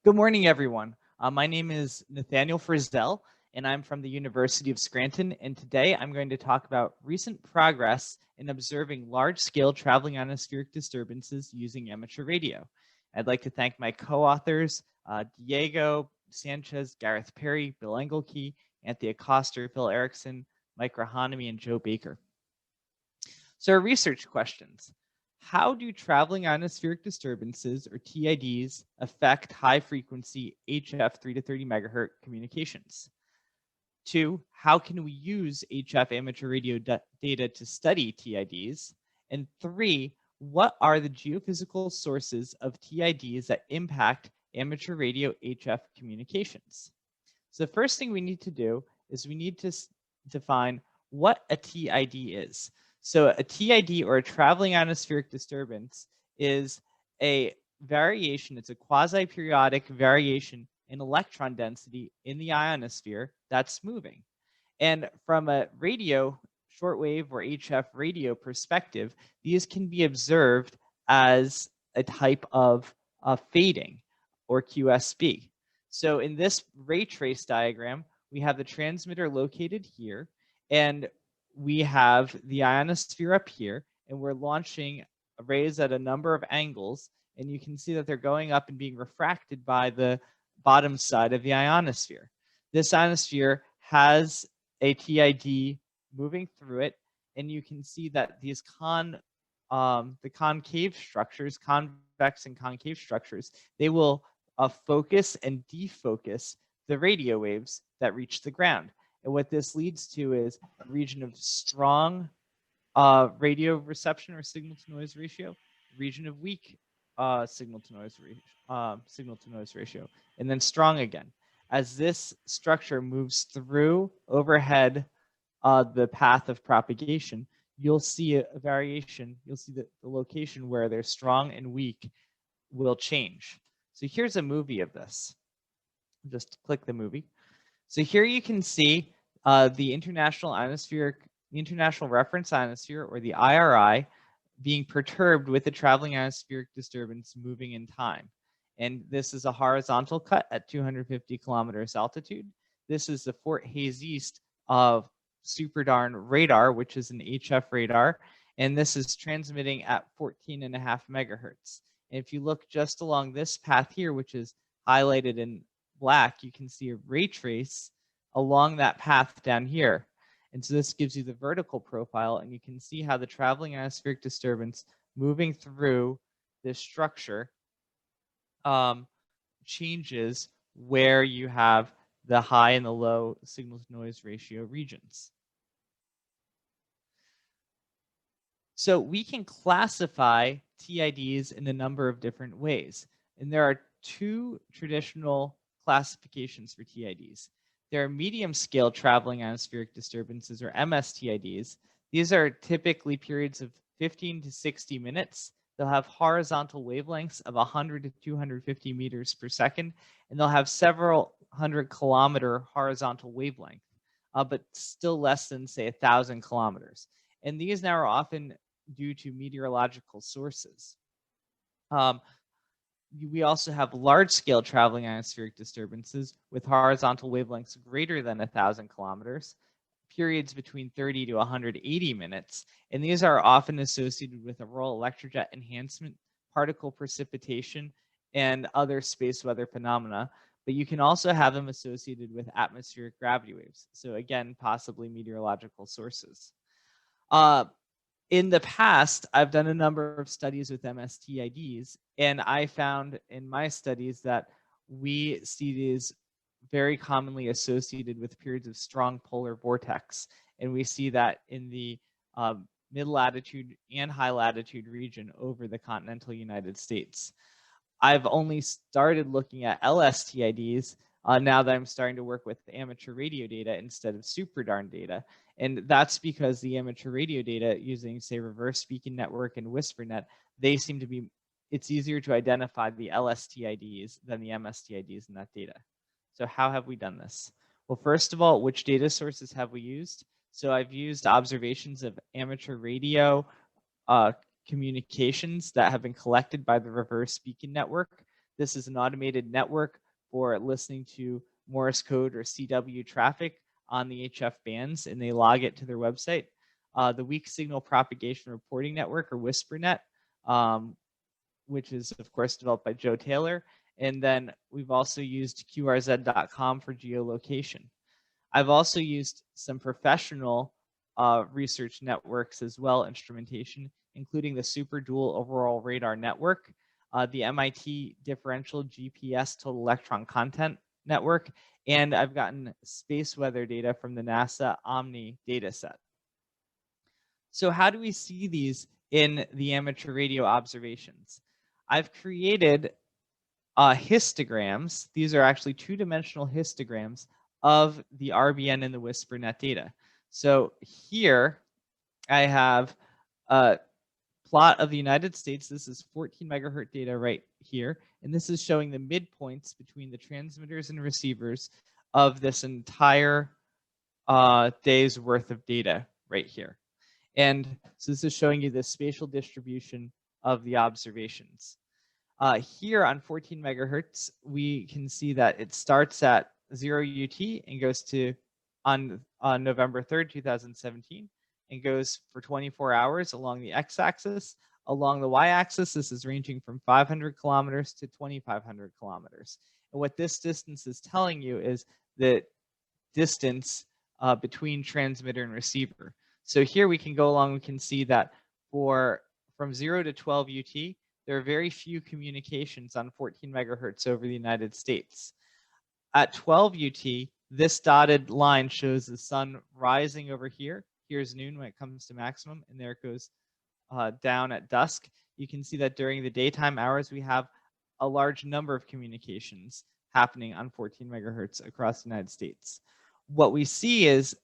Good morning, everyone. My name is Nathaniel Frissell, and I'm from the University of Scranton. And today I'm going to talk about recent progress in observing large-scale traveling ionospheric disturbances using amateur radio. I'd like to thank my co-authors, Diego Sanchez, Gareth Perry, Bill Engelke, Anthea Coster, Phil Erickson, Mike Rahanami, and Joe Baker. So our research questions. How do traveling ionospheric disturbances, or TIDs, affect high-frequency HF 3 to 30 megahertz communications? 2, how can we use HF amateur radio data to study TIDs? And 3, what are the geophysical sources of TIDs that impact amateur radio HF communications? So the first thing we need to do is we need to define what a TID is. So a TID, or a traveling ionospheric disturbance, is a variation, it's a quasi-periodic variation in electron density in the ionosphere that's moving. And from a radio, shortwave or HF radio perspective, these can be observed as a type of fading, or QSB. So in this ray trace diagram, we have the transmitter located here, and we have the ionosphere up here, and we're launching rays at a number of angles, and you can see that they're going up and being refracted by the bottom side of the ionosphere. This ionosphere has a TID moving through it, and you can see that these the concave structures, convex and concave structures, they will focus and defocus the radio waves that reach the ground. And what this leads to is a region of strong radio reception, or signal-to-noise ratio, region of weak signal-to-noise ratio, and then strong again. As this structure moves through overhead the path of propagation, you'll see a variation. You'll see that the location where they're strong and weak will change. So here's a movie of this. Just click the movie. So here you can see the International Reference Ionosphere, or the IRI, being perturbed with a traveling ionospheric disturbance moving in time. And this is a horizontal cut at 250 kilometers altitude. This is the Fort Hays East of Superdarn radar, which is an HF radar, and this is transmitting at 14.5 megahertz. And if you look just along this path here, which is highlighted in black, you can see a ray trace along that path down here. And so this gives you the vertical profile, and you can see how the traveling ionospheric disturbance moving through this structure changes where you have the high and the low signal-to-noise ratio regions. So we can classify TIDs in a number of different ways. And there are two traditional classifications for TIDs. There are medium-scale traveling ionospheric disturbances, or MSTIDs. These are typically periods of 15 to 60 minutes. They'll have horizontal wavelengths of 100 to 250 meters per second, and they'll have several 100-kilometer horizontal wavelength, but still less than, say, 1,000 kilometers. And these now are often due to meteorological sources. We also have large-scale traveling ionospheric disturbances with horizontal wavelengths greater than 1,000 kilometers, periods between 30 to 180 minutes, and these are often associated with auroral electrojet enhancement, particle precipitation, and other space weather phenomena. But you can also have them associated with atmospheric gravity waves, so again, possibly meteorological sources. In the past, I've done a number of studies with MSTIDs, and I found in my studies that we see these very commonly associated with periods of strong polar vortex. And we see that in the mid-latitude and high-latitude region over the continental United States. I've only started looking at LSTIDs now that I'm starting to work with amateur radio data instead of Superdarn data. And that's because the amateur radio data using, say, reverse beacon network and WhisperNet, they seem to be, it's easier to identify the LSTIDs than the MSTIDs in that data. So how have we done this? Well, first of all, which data sources have we used? So I've used observations of amateur radio communications that have been collected by the reverse beacon network. This is an automated network for listening to Morse code or CW traffic on the HF bands, and they log it to their website. The Weak Signal Propagation Reporting Network, or WhisperNet, which is, of course, developed by Joe Taylor. And then we've also used QRZ.com for geolocation. I've also used some professional research networks as well, instrumentation, including the Super Dual Overall Radar Network, the MIT Differential GPS Total Electron Content Network, and I've gotten space weather data from the NASA Omni dataset. So how do we see these in the amateur radio observations? I've created histograms. These are actually two-dimensional histograms of the RBN and the WhisperNet data. So here I have a plot of the United States. This is 14 megahertz data right here. And this is showing the midpoints between the transmitters and receivers of this entire day's worth of data right here. And so this is showing you the spatial distribution of the observations. Here on 14 megahertz, we can see that it starts at 0 UT and goes to on November 3rd, 2017, and goes for 24 hours along the x-axis. Along the y-axis, this is ranging from 500 kilometers to 2,500 kilometers. And what this distance is telling you is the distance between transmitter and receiver. So here we can go along, we can see that from 0 to 12 UT, there are very few communications on 14 megahertz over the United States. At 12 UT, this dotted line shows the sun rising over here. Here's noon when it comes to maximum, and there it goes down at dusk. You can see that during the daytime hours, we have a large number of communications happening on 14 megahertz across the United States. What we see is,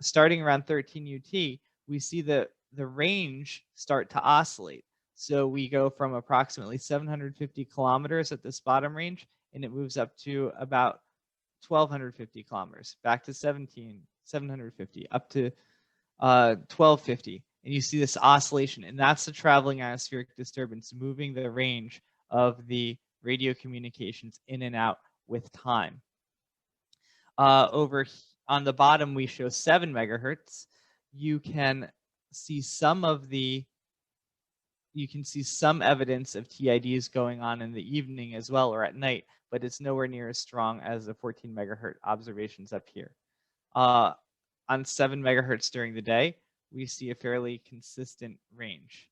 starting around 13 UT, we see the range start to oscillate. So we go from approximately 750 kilometers at this bottom range, and it moves up to about 1,250 kilometers, back to 750, up to 1,250. And you see this oscillation, and that's the traveling ionospheric disturbance moving the range of the radio communications in and out with time. Over on the bottom, we show 7 megahertz. You can see some evidence of TIDs going on in the evening as well, or at night, but it's nowhere near as strong as the 14 megahertz observations up here. On 7 megahertz during the day, we see a fairly consistent range.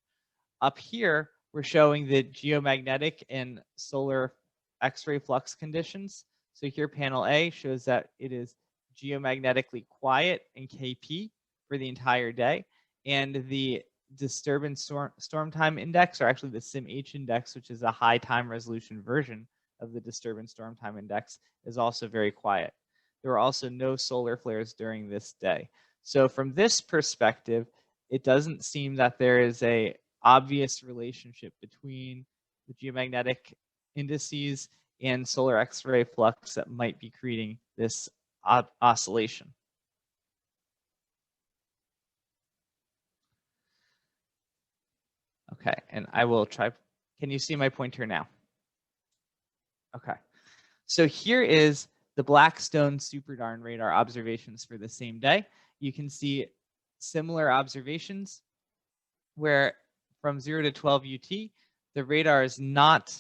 Up here, we're showing the geomagnetic and solar X-ray flux conditions. So here, panel A shows that it is geomagnetically quiet in KP for the entire day, and the disturbance storm time index, or actually the SIM-H index, which is a high time resolution version of the disturbance storm time index, is also very quiet. There were also no solar flares during this day. So from this perspective, it doesn't seem that there is a obvious relationship between the geomagnetic indices and solar X-ray flux that might be creating this oscillation. Okay, and I will try. Can you see my pointer now? Okay, so here is the Blackstone Superdarn radar observations for the same day. You can see similar observations where from 0 to 12 UT, the radar is not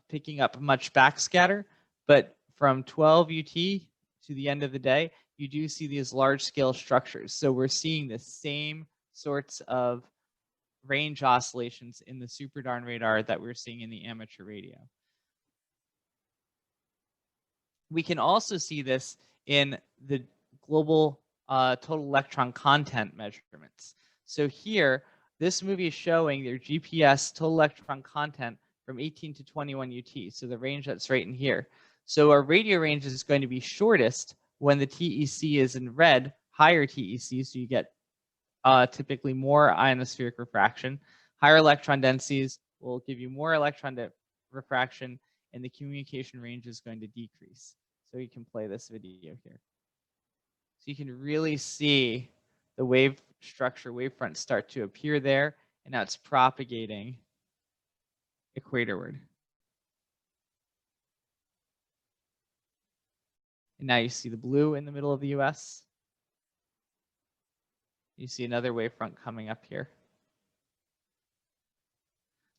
picking up much backscatter, but from 12 UT to the end of the day, you do see these large scale structures. So we're seeing the same sorts of range oscillations in the Superdarn radar that we're seeing in the amateur radio. We can also see this in the global total electron content measurements. So here, this movie is showing their GPS total electron content from 18 to 21 UT, so the range that's right in here. So our radio range is going to be shortest when the TEC is in red, higher TEC, so you get typically more ionospheric refraction. Higher electron densities will give you more electron refraction, and the communication range is going to decrease. So you can play this video here. So you can really see the wave structure, wavefront start to appear there, and now it's propagating equatorward. And now you see the blue in the middle of the US. You see another wavefront coming up here.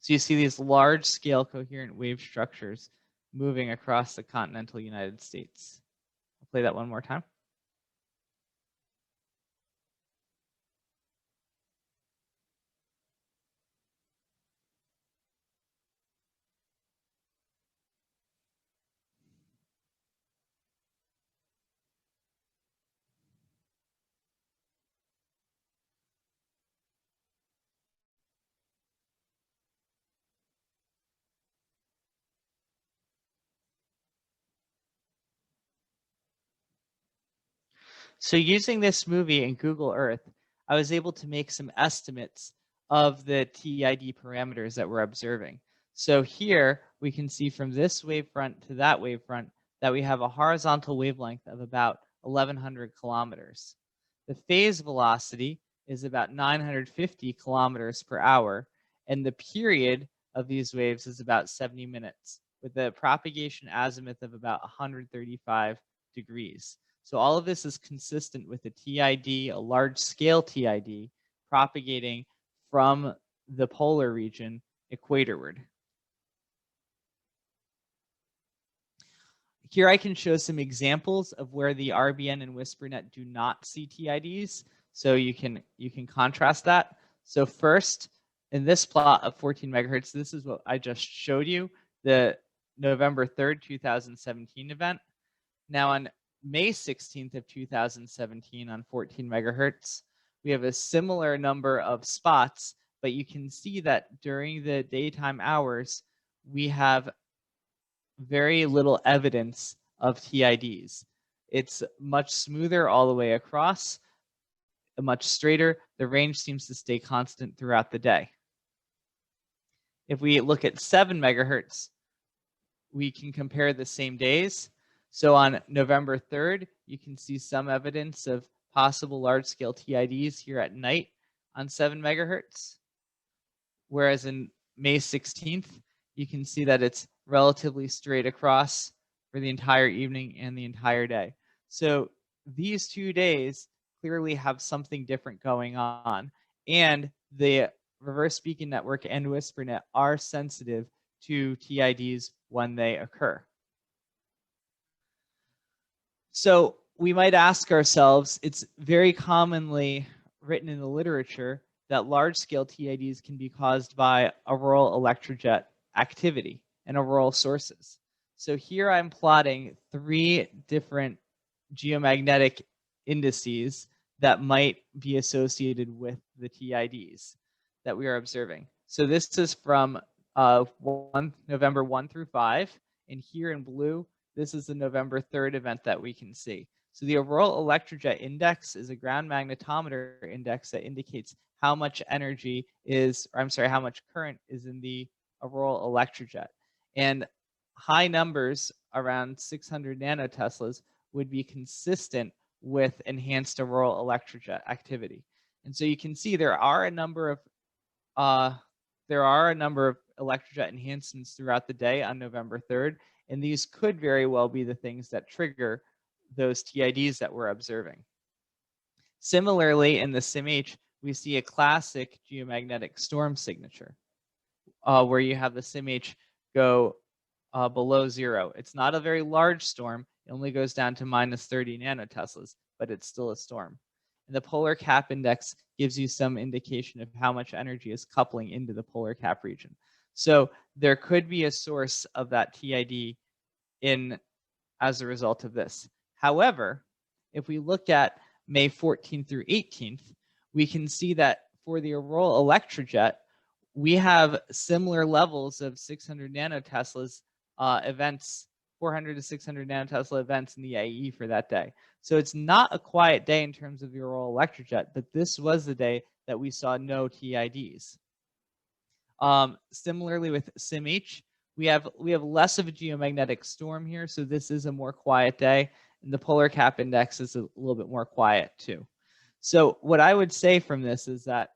So you see these large-scale coherent wave structures moving across the continental United States. I'll play that one more time. So using this movie in Google Earth, I was able to make some estimates of the Teid parameters that we're observing. So here we can see from this wavefront to that wavefront that we have a horizontal wavelength of about 1,100 kilometers. The phase velocity is about 950 kilometers per hour, and the period of these waves is about 70 minutes, with a propagation azimuth of about 135 degrees. So all of this is consistent with a TID, a large-scale TID, propagating from the polar region equatorward. Here I can show some examples of where the RBN and WhisperNet do not see TIDs. So you can contrast that. So first, in this plot of 14 megahertz, this is what I just showed you, the November 3rd, 2017 event. Now on May 16th of 2017 on 14 megahertz, we have a similar number of spots, but you can see that during the daytime hours, we have very little evidence of TIDs. It's much smoother all the way across, much straighter. The range seems to stay constant throughout the day. If we look at 7 megahertz, we can compare the same days. So on November 3rd, you can see some evidence of possible large-scale TIDs here at night on 7 megahertz. Whereas in May 16th, you can see that it's relatively straight across for the entire evening and the entire day. So these 2 days clearly have something different going on. And the reverse beacon network and WhisperNet are sensitive to TIDs when they occur. So we might ask ourselves, it's very commonly written in the literature that large-scale TIDs can be caused by auroral electrojet activity and auroral sources. So here I'm plotting 3 different geomagnetic indices that might be associated with the TIDs that we are observing. So this is from November 1 through 5, and here in blue, this is the November 3rd event that we can see. So the auroral electrojet index is a ground magnetometer index that indicates how much energy is, or I'm sorry, how much current is in the auroral electrojet. And high numbers around 600 nanoteslas would be consistent with enhanced auroral electrojet activity. And so you can see there are a number of electrojet enhancements throughout the day on November 3rd, and these could very well be the things that trigger those TIDs that we're observing. Similarly, in the SIMH, we see a classic geomagnetic storm signature where you have the SIMH go below 0. It's not a very large storm. It only goes down to minus 30 nanoteslas, but it's still a storm. And the polar cap index gives you some indication of how much energy is coupling into the polar cap region. So there could be a source of that TID as a result of this. However, if we look at May 14th through 18th, we can see that for the auroral electrojet, we have similar levels of 600 nanoteslas events, 400 to 600 nanotesla events in the IE for that day. So it's not a quiet day in terms of the auroral electrojet, but this was the day that we saw no TIDs. Similarly with SIMH, we have less of a geomagnetic storm here, so this is a more quiet day, and the polar cap index is a little bit more quiet too. So what I would say from this is that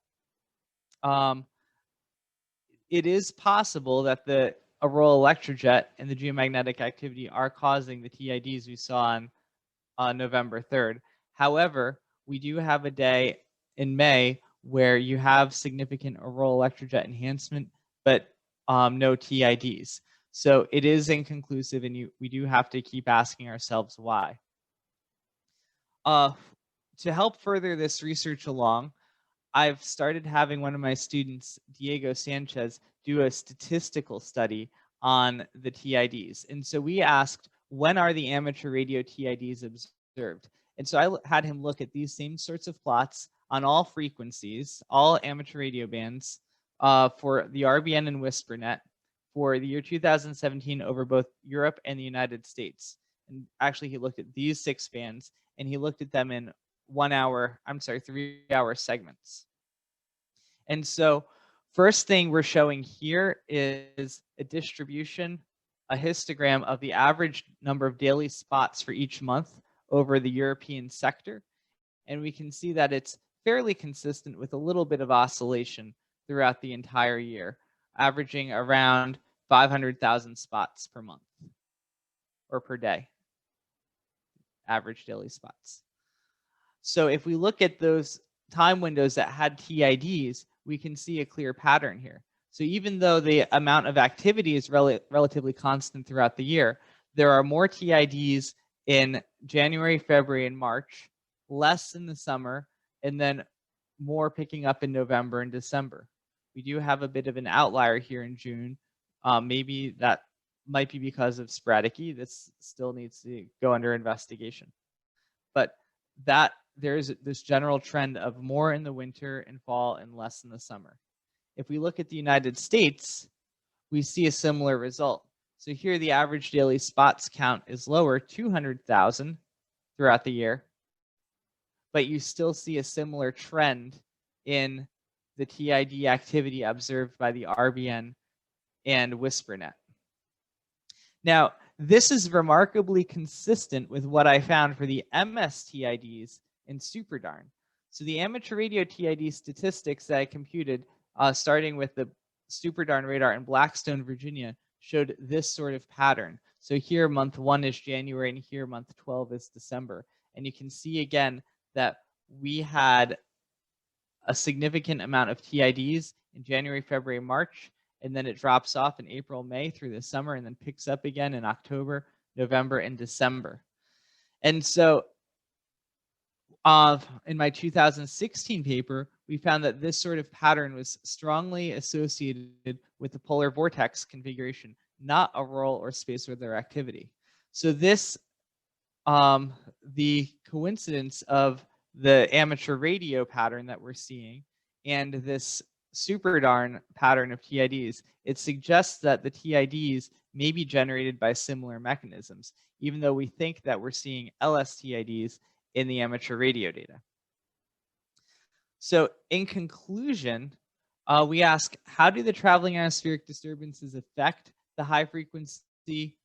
it is possible that the auroral electrojet and the geomagnetic activity are causing the TIDs we saw on November 3rd. However, we do have a day in May where you have significant auroral electrojet enhancement, but no TIDs. So it is inconclusive, and we do have to keep asking ourselves why. To help further this research along, I've started having one of my students, Diego Sanchez, do a statistical study on the TIDs. And so we asked, when are the amateur radio TIDs observed? And so I had him look at these same sorts of plots on all frequencies, all amateur radio bands, for the RBN and WhisperNet for the year 2017 over both Europe and the United States. And actually, he looked at these 6 bands, and he looked at them in 3-hour segments. And so first thing we're showing here is a distribution, a histogram of the average number of daily spots for each month over the European sector. And we can see that it's fairly consistent with a little bit of oscillation throughout the entire year, averaging around 500,000 spots per month or per day, average daily spots. So if we look at those time windows that had TIDs, we can see a clear pattern here. So even though the amount of activity is relatively constant throughout the year, there are more TIDs in January, February, and March, less in the summer, and then more picking up in November and December. We do have a bit of an outlier here in June. Maybe that might be because of sporadic E. This still needs to go under investigation. But there's this general trend of more in the winter and fall and less in the summer. If we look at the United States, we see a similar result. So here the average daily spots count is lower, 200,000 throughout the year, but you still see a similar trend in the TID activity observed by the RBN and WhisperNet. Now, this is remarkably consistent with what I found for the MS TIDs in SuperDarn. So the amateur radio TID statistics that I computed, starting with the SuperDarn radar in Blackstone, Virginia, showed this sort of pattern. So here month 1 is January, and here month 12 is December. And you can see again that we had a significant amount of TIDs in January, February, March, and then it drops off in April, May through the summer, and then picks up again in October, November, and December. And so in my 2016 paper, we found that this sort of pattern was strongly associated with the polar vortex configuration, not auroral or space weather activity. So this, the coincidence of the amateur radio pattern that we're seeing and this SuperDarn pattern of TIDs, it suggests that the TIDs may be generated by similar mechanisms, even though we think that we're seeing LSTIDs in the amateur radio data. So in conclusion, we ask, how do the traveling ionospheric disturbances affect the high frequency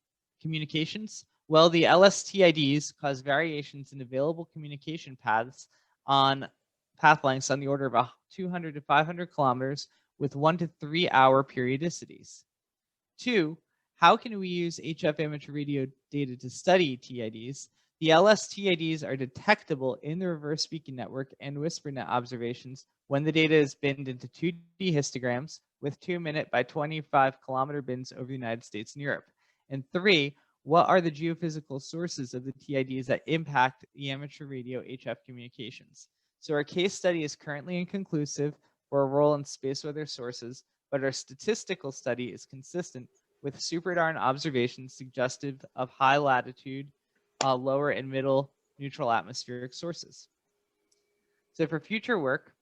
communications? Well, the LSTIDs cause variations in available communication paths on path lengths on the order of 200 to 500 kilometers with 1 to 3 hour periodicities. 2, how can we use HF amateur radio data to study TIDs? The LSTIDs are detectable in the reverse beacon network and WhisperNet observations when the data is binned into 2D histograms with 2-minute by 25 kilometer bins over the United States and Europe. And 3, what are the geophysical sources of the TIDs that impact the amateur radio HF communications? So our case study is currently inconclusive for a role in space weather sources, but our statistical study is consistent with SuperDarn observations suggestive of high latitude, lower and middle neutral atmospheric sources. So for future work,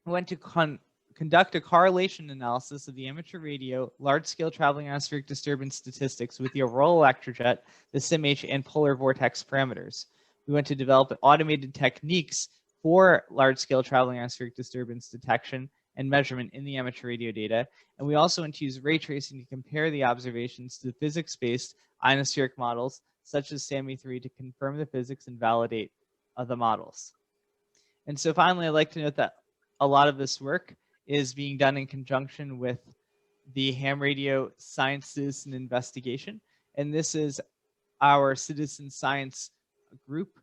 we went to conduct a correlation analysis of the amateur radio large-scale traveling ionospheric disturbance statistics with the auroral electrojet, the SIMH, and polar vortex parameters. We went to develop automated techniques for large-scale traveling ionospheric disturbance detection and measurement in the amateur radio data. And we also went to use ray tracing to compare the observations to the physics-based ionospheric models, such as SAMI3, to confirm the physics and validate the models. And so finally, I'd like to note that a lot of this work is being done in conjunction with the ham radio science citizen investigation. And this is our citizen science group.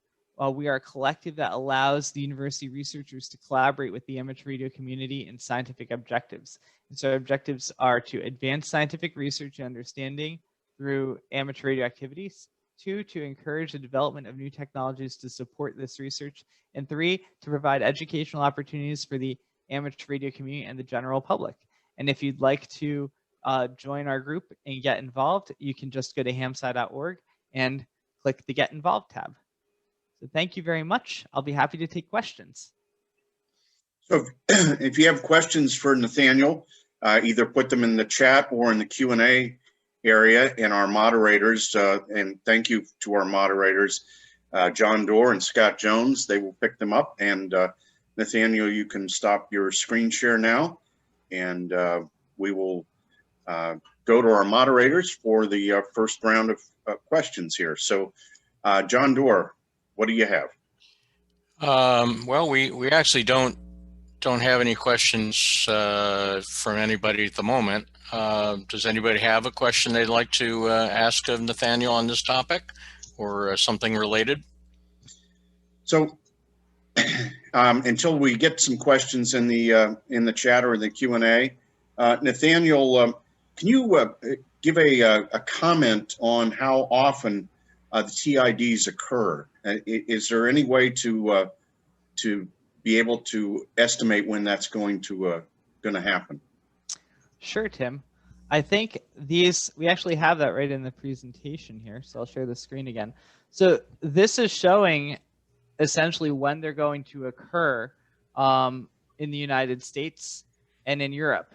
We are a collective that allows the university researchers to collaborate with the amateur radio community in scientific objectives. And so our objectives are to advance scientific research and understanding through amateur radio activities. 2, to encourage the development of new technologies to support this research. And 3, to provide educational opportunities for the amateur radio community and the general public. And if you'd like to join our group and get involved, you can just go to hamsci.org and click the Get Involved tab. So thank you very much. I'll be happy to take questions. So if you have questions for Nathaniel, either put them in the chat or in the Q&A area, and our moderators, and thank you to our moderators, John Doerr and Scott Jones, they will pick them up. And Nathaniel, you can stop your screen share now, and we will go to our moderators for the first round of questions here. So John Doerr, what do you have? Well, we actually don't have any questions from anybody at the moment. Does anybody have a question they'd like to ask of Nathaniel on this topic, or something related? So until we get some questions in the chat or the Q&A, Nathaniel, can you give a comment on how often the TIDs occur? Is there any way to be able to estimate when that's going to happen? Sure, Tim. I think we actually have that right in the presentation here. So I'll share the screen again. So this is showing essentially when they're going to occur in the United States and in Europe.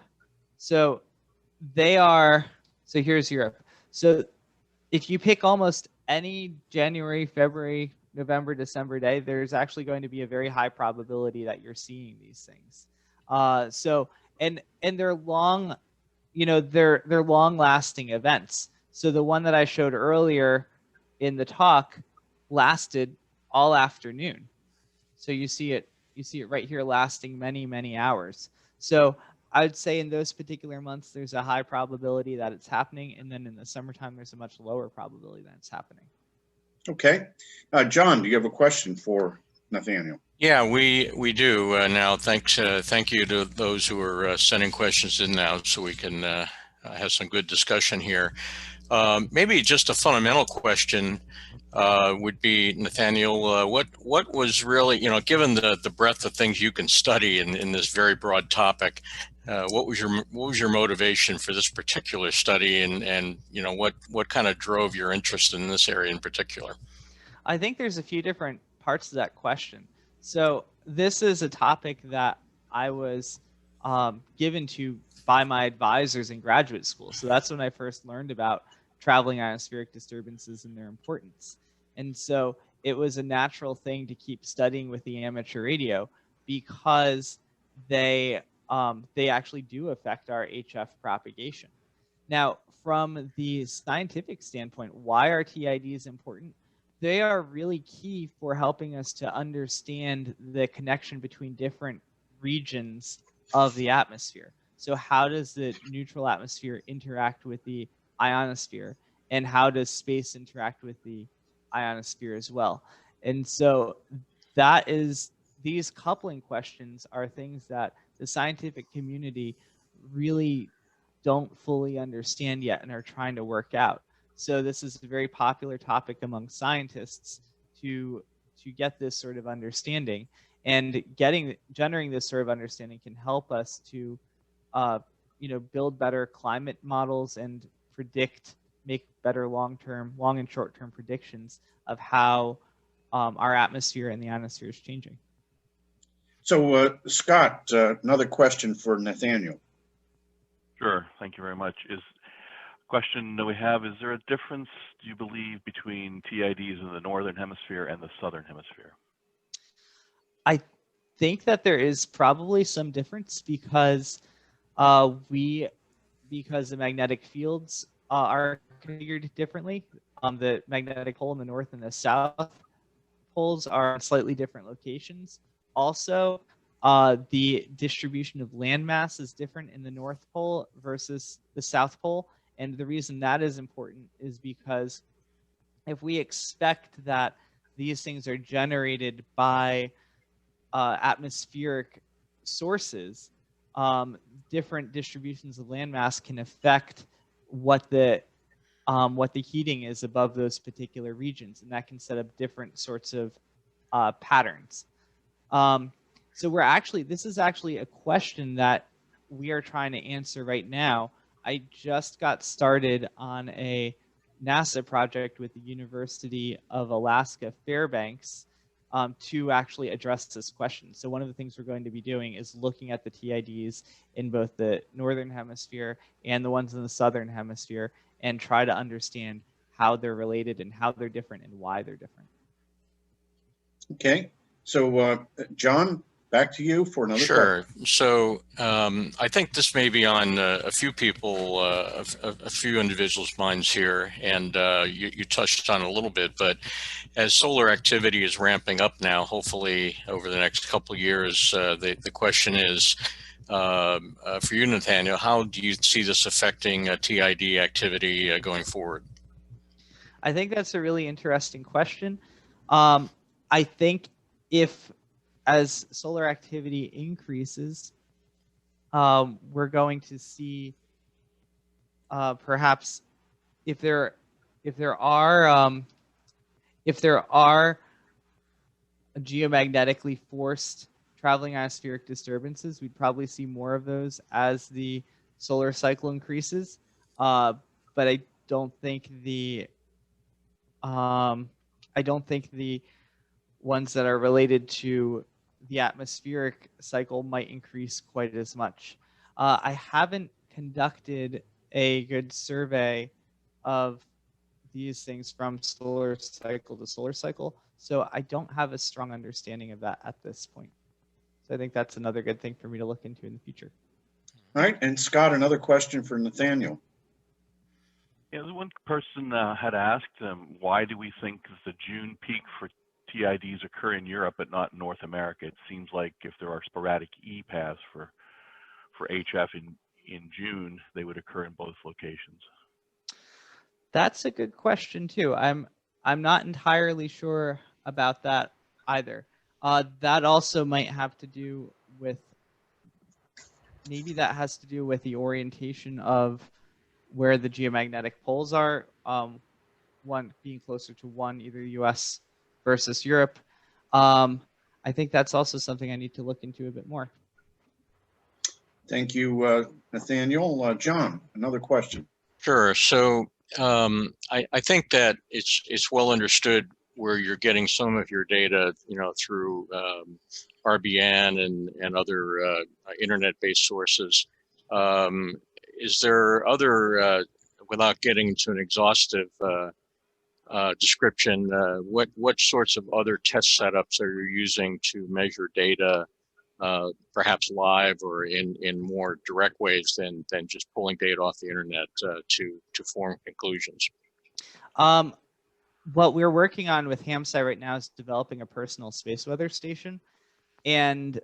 So here's Europe. So if you pick almost any January, February, November, December day, there's actually going to be a very high probability that you're seeing these things. And they're long, they're long-lasting events. So the one that I showed earlier in the talk lasted all afternoon. So you see it right here lasting many, many hours. So I would say in those particular months, there's a high probability that it's happening. And then in the summertime, there's a much lower probability that it's happening. Okay. John, do you have a question for Nathaniel? Yeah, we do now. Thank you to those who are sending questions in now, so we can have some good discussion here. Maybe just a fundamental question would be, Nathaniel, what was really, given the breadth of things you can study in this very broad topic, what was your motivation for this particular study, and what kind of drove your interest in this area in particular? I think there's a few different parts to that question. So this is a topic that I was given to by my advisors in graduate school. So that's when I first learned about traveling ionospheric disturbances and their importance. And so it was a natural thing to keep studying with the amateur radio, because they actually do affect our HF propagation. Now, from the scientific standpoint, why are TIDs important? They are really key for helping us to understand the connection between different regions of the atmosphere. So how does the neutral atmosphere interact with the ionosphere, and how does space interact with the ionosphere as well? And so these coupling questions are things that the scientific community really don't fully understand yet and are trying to work out. So this is a very popular topic among scientists to get this sort of understanding, and generating this sort of understanding can help us to build better climate models and make better long and short-term predictions of how our atmosphere and the ionosphere is changing. So Scott, another question for Nathaniel. Sure, thank you very much. Question that we have, is there a difference, do you believe, between TIDs in the northern hemisphere and the southern hemisphere? I think that there is probably some difference, because the magnetic fields are configured differently. The magnetic pole in the north and the south poles are in slightly different locations. Also, the distribution of landmass is different in the North Pole versus the South Pole. And the reason that is important is because if we expect that these things are generated by atmospheric sources, different distributions of landmass can affect what the heating is above those particular regions, and that can set up different sorts of patterns. So this is actually a question that we are trying to answer right now. I just got started on a NASA project with the University of Alaska Fairbanks to actually address this question. So one of the things we're going to be doing is looking at the TIDs in both the northern hemisphere and the ones in the southern hemisphere and try to understand how they're related and how they're different and why they're different. Okay, so John, back to you for another question. Sure. So I think this may be on a few people, a few individuals' minds here, and you touched on it a little bit, but as solar activity is ramping up now, hopefully over the next couple of years, the question is, for you, Nathaniel, how do you see this affecting TID activity going forward? I think that's a really interesting question. I think as solar activity increases, we're going to see perhaps if there are geomagnetically forced traveling ionospheric disturbances, we'd probably see more of those as the solar cycle increases. But I don't think the ones that are related to the atmospheric cycle might increase quite as much. I haven't conducted a good survey of these things from solar cycle to solar cycle, so I don't have a strong understanding of that at this point. So I think that's another good thing for me to look into in the future. All right, and Scott, another question for Nathaniel. Yeah, one person had asked, why do we think the June peak for TIDs occur in Europe but not in North America? It seems like if there are sporadic E paths for HF in June, they would occur in both locations. That's a good question too. I'm not entirely sure about that either. That also might have to do with, maybe that has to do with the orientation of where the geomagnetic poles are, one being closer to one, either US versus Europe. I think that's also something I need to look into a bit more. Thank you, Nathaniel. John, another question. Sure. So I think that it's well understood where you're getting some of your data, through RBN and other internet-based sources. Is there other, without getting into an exhaustive description, what sorts of other test setups are you using to measure data, perhaps live or in more direct ways than just pulling data off the internet to form conclusions? What we're working on with HamSci right now is developing a personal space weather station, and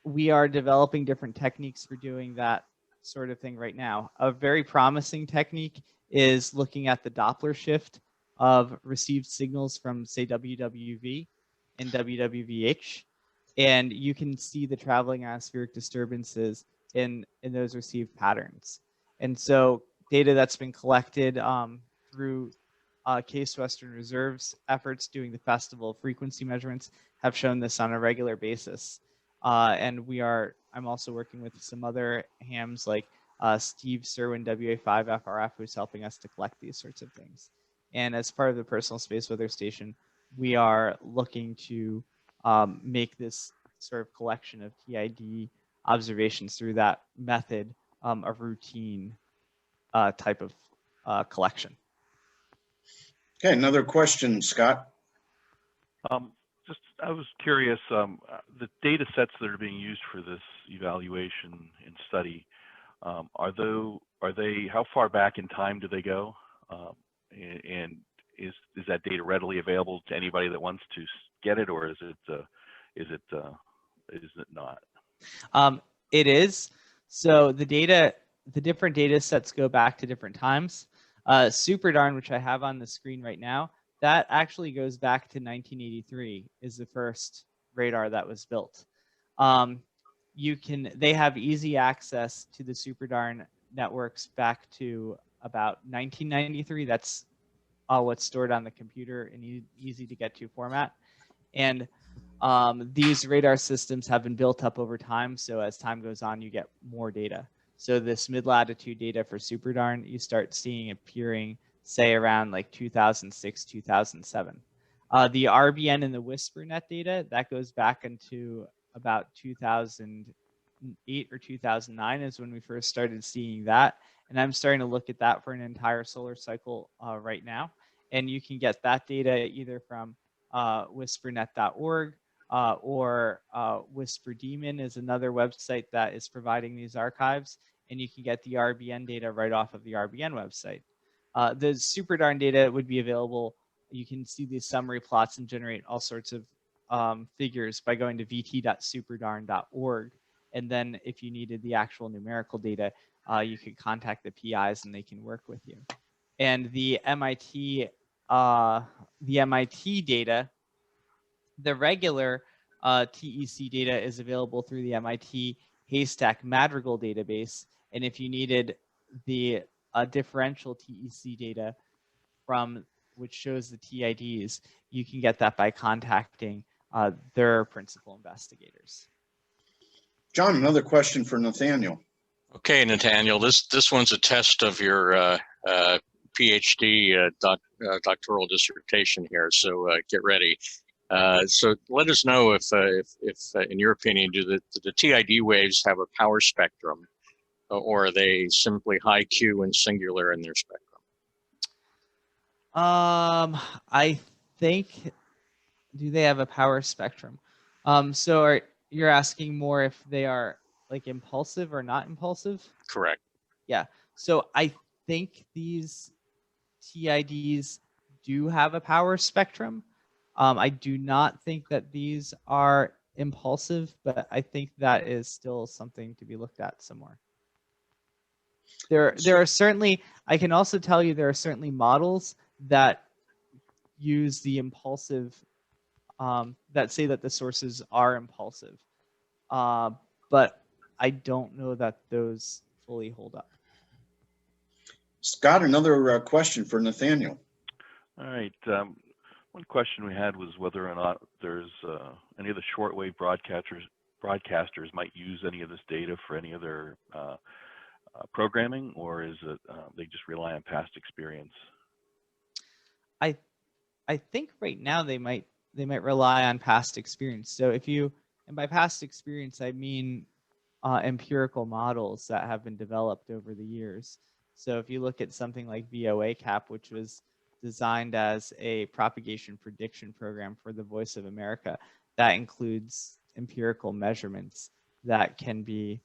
we are developing different techniques for doing that sort of thing right now. A very promising technique is looking at the Doppler shift of received signals from, say, WWV and WWVH, and you can see the traveling atmospheric disturbances in those received patterns. And so data that's been collected through Case Western Reserve's efforts doing the festival frequency measurements have shown this on a regular basis. And I'm also working with some other hams like Steve Serwin, WA5FRF, who's helping us to collect these sorts of things. And as part of the personal space weather station, we are looking to make this sort of collection of TID observations through that method a routine type of collection. Okay, another question, Scott. I was curious, the data sets that are being used for this evaluation and study, are they, how far back in time do they go? And is that data readily available to anybody that wants to get it, or is it not? It is. So the different data sets go back to different times. SuperDarn, which I have on the screen right now, That actually goes back to 1983 is the first radar that was built. They have easy access to the SuperDARN networks back to about 1993. That's what's stored on the computer in easy to get to format. And these radar systems have been built up over time. So as time goes on, you get more data. So this mid-latitude data for SuperDARN, you start seeing appearing, say, around like 2006, 2007. The RBN and the WhisperNet data, that goes back into about 2008 or 2009 is when we first started seeing that. And I'm starting to look at that for an entire solar cycle right now. And you can get that data either from whispernet.org or WhisperDemon is another website that is providing these archives. And you can get the RBN data right off of the RBN website. The SuperDARN data would be available. You can see these summary plots and generate all sorts of figures by going to vt.superdarn.org. And then if you needed the actual numerical data, you could contact the PIs and they can work with you. And the MIT data, the regular TEC data is available through the MIT Haystack Madrigal database. And if you needed the differential TEC data from which shows the TIDs, you can get that by contacting their principal investigators. John, another question for Nathaniel. Okay, Nathaniel, this one's a test of your PhD doctoral dissertation here, so get ready. So let us know if in your opinion, do the TID waves have a power spectrum, or are they simply high Q and singular in their spectrum? I think, do they have a power spectrum? So you're asking more if they are like impulsive or not impulsive? Correct. Yeah. So I think these TIDs do have a power spectrum. I do not think that these are impulsive, but I think that is still something to be looked at some more. There are certainly, I can also tell you there are certainly models that use the impulsive, that say that the sources are impulsive. But I don't know that those fully hold up. Scott, another question for Nathaniel. All right. One question we had was whether or not there's any of the shortwave broadcasters might use any of this data for any of their programming, or is it they just rely on past experience? I think right now they might rely on past experience. So and by past experience I mean empirical models that have been developed over the years. So if you look at something like VOA-CAP, which was designed as a propagation prediction program for the Voice of America, that includes empirical measurements that can be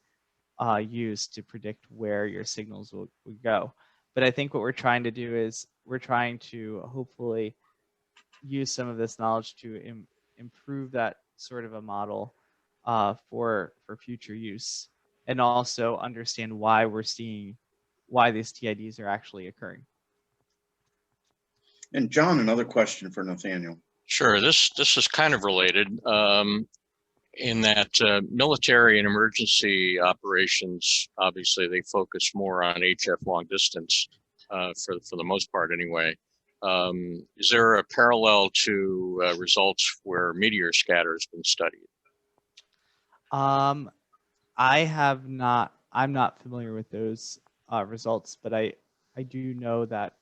used to predict where your signals will go. But I think what we're trying to do is we're trying to hopefully use some of this knowledge to improve that sort of a model for future use, and also understand why why these TIDs are actually occurring. And John, another question for Nathaniel. Sure, this is kind of related in that military and emergency operations, obviously they focus more on HF long distance for the most part anyway. Is there a parallel to results where meteor scatter has been studied? I'm not familiar with those results, but I do know that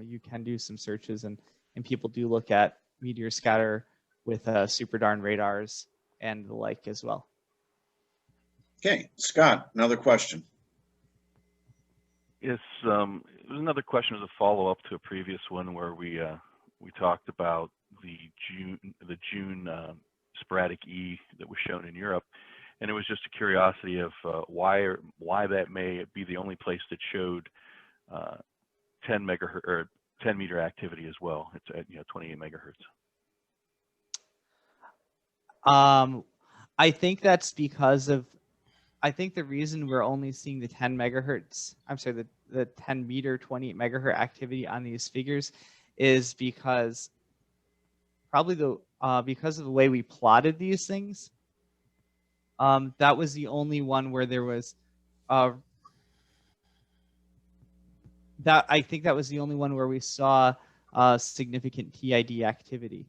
you can do some searches and people do look at meteor scatter with SuperDARN radars and the like as well. Okay, Scott, another question. Yes, there's another question as a follow-up to a previous one where we talked about the June sporadic E that was shown in Europe, and it was just a curiosity of why that may be the only place that showed 10 megahertz or 10 meter activity as well. It's at 28 megahertz. I think that's because of, I think the reason we're only seeing the 10 megahertz, I'm sorry, the 10 meter 28 megahertz activity on these figures is because probably because of the way we plotted these things. That was the only one where there was I think that was the only one where we saw significant TID activity.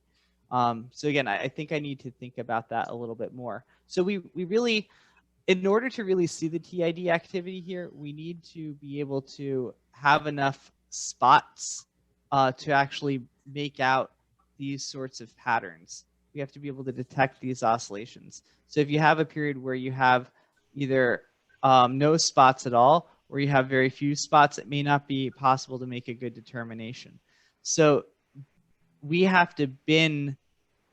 So again, I think I need to think about that a little bit more. So we really, in order to really see the TID activity here, we need to be able to have enough spots to actually make out these sorts of patterns. We have to be able to detect these oscillations. So if you have a period where you have either no spots at all, or you have very few spots, it may not be possible to make a good determination. So we have to bin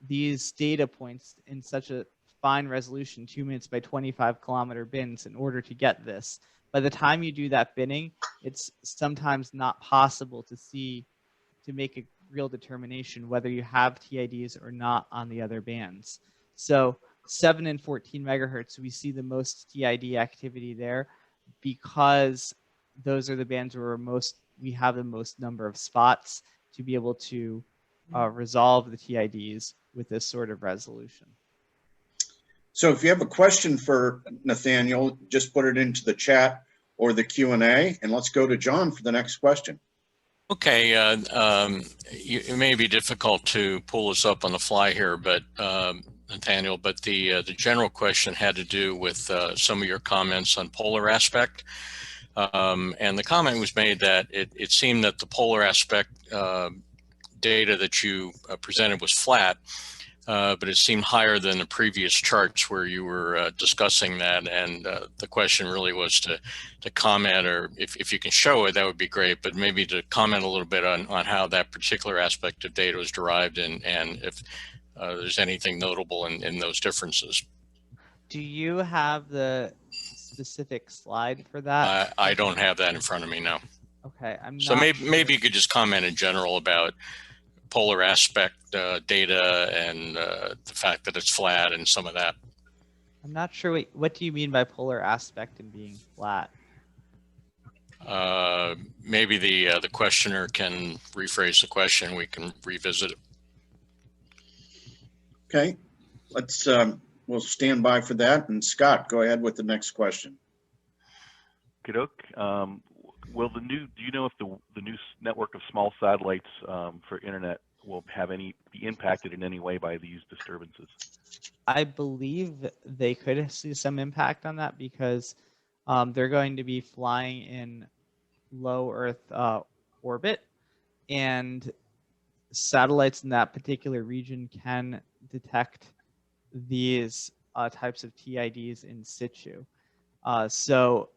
these data points in such a fine resolution, 2 minutes by 25 kilometer bins, in order to get this. By the time you do that binning, it's sometimes not possible to make a real determination whether you have TIDs or not on the other bands. So 7 and 14 megahertz, we see the most TID activity there because those are the bands where we have the most number of spots to be able to resolve the TIDs with this sort of resolution. So if you have a question for Nathaniel, just put it into the chat or the Q&A, and let's go to John for the next question. Okay, it may be difficult to pull this up on the fly here, but Nathaniel, but the general question had to do with some of your comments on polar aspect. And the comment was made that it seemed that the polar aspect data that you presented was flat, but it seemed higher than the previous charts where you were discussing that. And the question really was to comment, or if you can show it, that would be great, but maybe to comment a little bit on how that particular aspect of data was derived, and if there's anything notable in those differences. Do you have the specific slide for that? I don't have that in front of me now. Okay, I'm not So sure. maybe you could just comment in general about polar aspect data and the fact that it's flat and some of that. I'm not sure what do you mean by polar aspect and being flat? Maybe the questioner can rephrase the question. We can revisit it. Okay, let's we'll stand by for that. And Scott, go ahead with the next question. Kidok, do you know if the new network of small satellites for internet will be impacted in any way by these disturbances? I believe they could see some impact on that because they're going to be flying in low Earth orbit, and satellites in that particular region can detect these types of TIDs in situ. So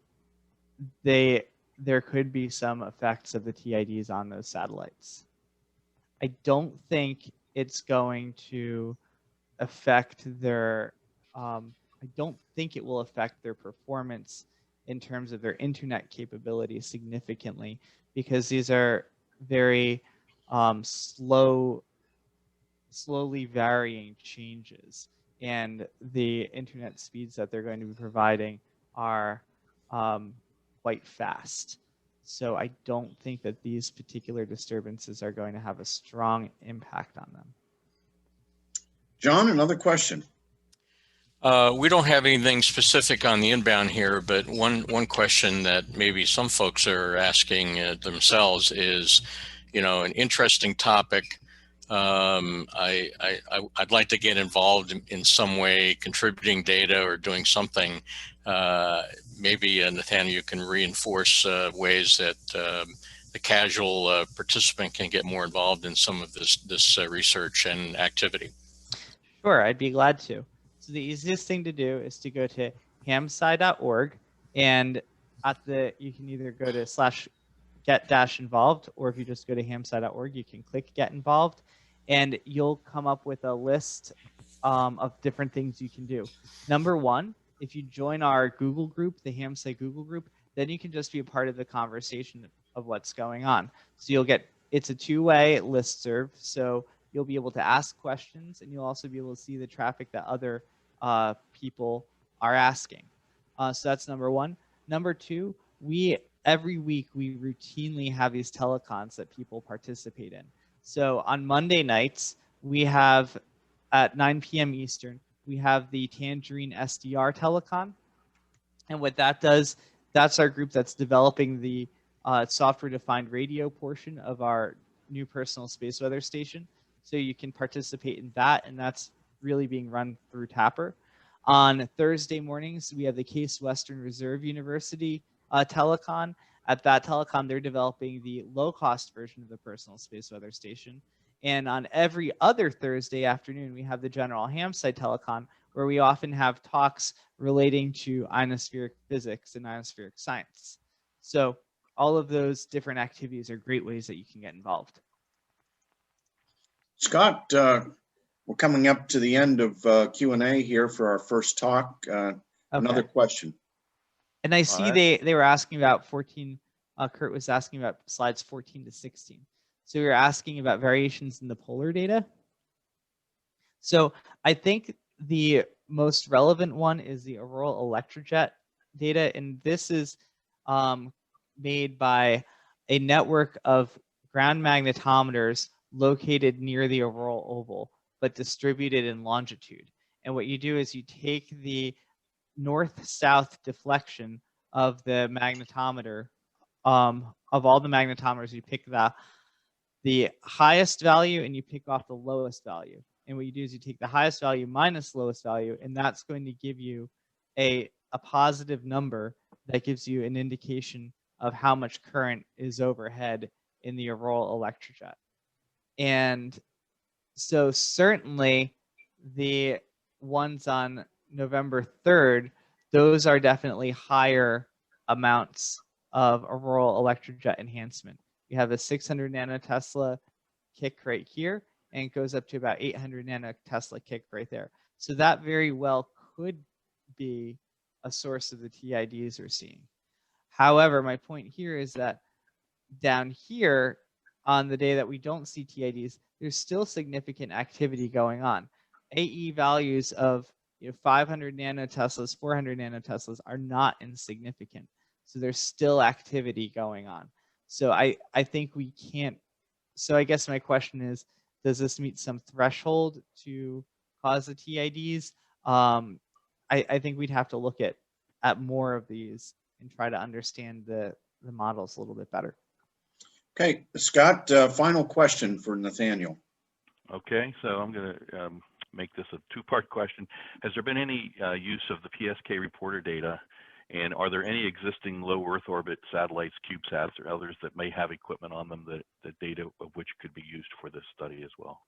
there could be some effects of the TIDs on those satellites. I don't think it's going to affect their, I don't think it will affect their performance in terms of their internet capability significantly, because these are very slowly varying changes, and the internet speeds that they're going to be providing are quite fast. So I don't think that these particular disturbances are going to have a strong impact on them. John, another question. We don't have anything specific on the inbound here, but one question that maybe some folks are asking themselves is, an interesting topic. I'd like to get involved in some way, contributing data or doing something. Maybe Nathaniel, you can reinforce ways that the casual participant can get more involved in some of this research and activity. Sure, I'd be glad to. So the easiest thing to do is to go to hamsci.org, and you can either go to /get-involved, or if you just go to hamsci.org, you can click get involved, and you'll come up with a list of different things you can do. Number one, if you join our Google group, the HamSci Google group, then you can just be a part of the conversation of what's going on. So it's a two-way listserv, so you'll be able to ask questions, and you'll also be able to see the traffic that other people are asking. So that's number one. Number two, every week we routinely have these telecons that people participate in. So on Monday nights, we have at 9 p.m. Eastern, we have the Tangerine SDR telecon. And what that does, that's our group that's developing the software-defined radio portion of our new personal space weather station. So you can participate in that, and that's really being run through Tapper. On Thursday mornings, we have the Case Western Reserve University telecon. At that telecon, they're developing the low-cost version of the personal space weather station. And on every other Thursday afternoon, we have the General Hamside telecon, where we often have talks relating to ionospheric physics and ionospheric science. So all of those different activities are great ways that you can get involved. Scott, we're coming up to the end of Q&A here for our first talk. Another question. And I see they were asking about 14, Kurt was asking about slides 14 to 16. So we were asking about variations in the polar data. So I think the most relevant one is the auroral electrojet data, and this is made by a network of ground magnetometers located near the auroral oval, but distributed in longitude. And what you do is you take the north-south deflection of the magnetometer, of all the magnetometers, you pick the highest value and you pick off the lowest value. And what you do is you take the highest value minus lowest value, and that's going to give you a positive number that gives you an indication of how much current is overhead in the auroral electrojet. And so certainly the ones on November 3rd, those are definitely higher amounts of auroral electrojet enhancement. You have a 600 nanotesla kick right here, and it goes up to about 800 nanotesla kick right there. So that very well could be a source of the TIDs we're seeing. However, my point here is that down here, on the day that we don't see TIDs, there's still significant activity going on. AE values of 500 nanoteslas, 400 nanoteslas are not insignificant. So there's still activity going on. So I think we can't. So I guess my question is, does this meet some threshold to cause the TIDs? I think we'd have to look at more of these and try to understand the models a little bit better. Okay, Scott, final question for Nathaniel. Okay, so I'm going to make this a two-part question. Has there been any use of the PSK reporter data, and are there any existing low Earth orbit satellites, CubeSats, or others that may have equipment on them that data of which could be used for this study as well?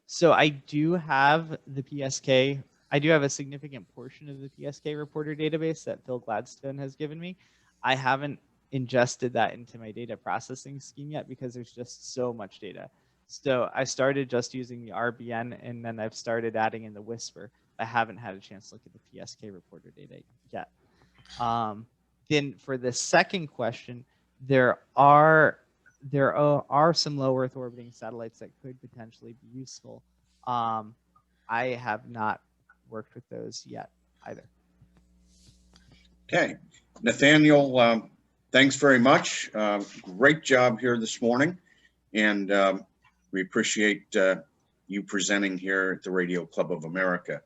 So I do have the PSK. I do have a significant portion of the PSK reporter database that Phil Gladstone has given me. I haven't ingested that into my data processing scheme yet because there's just so much data. So I started just using the RBN, and then I've started adding in the Whisper. I haven't had a chance to look at the PSK reporter data yet. Then for the second question, there are some low Earth orbiting satellites that could potentially be useful. I have not worked with those yet either. Okay, Nathaniel, thanks very much. Great job here this morning, and we appreciate you presenting here at the Radio Club of America.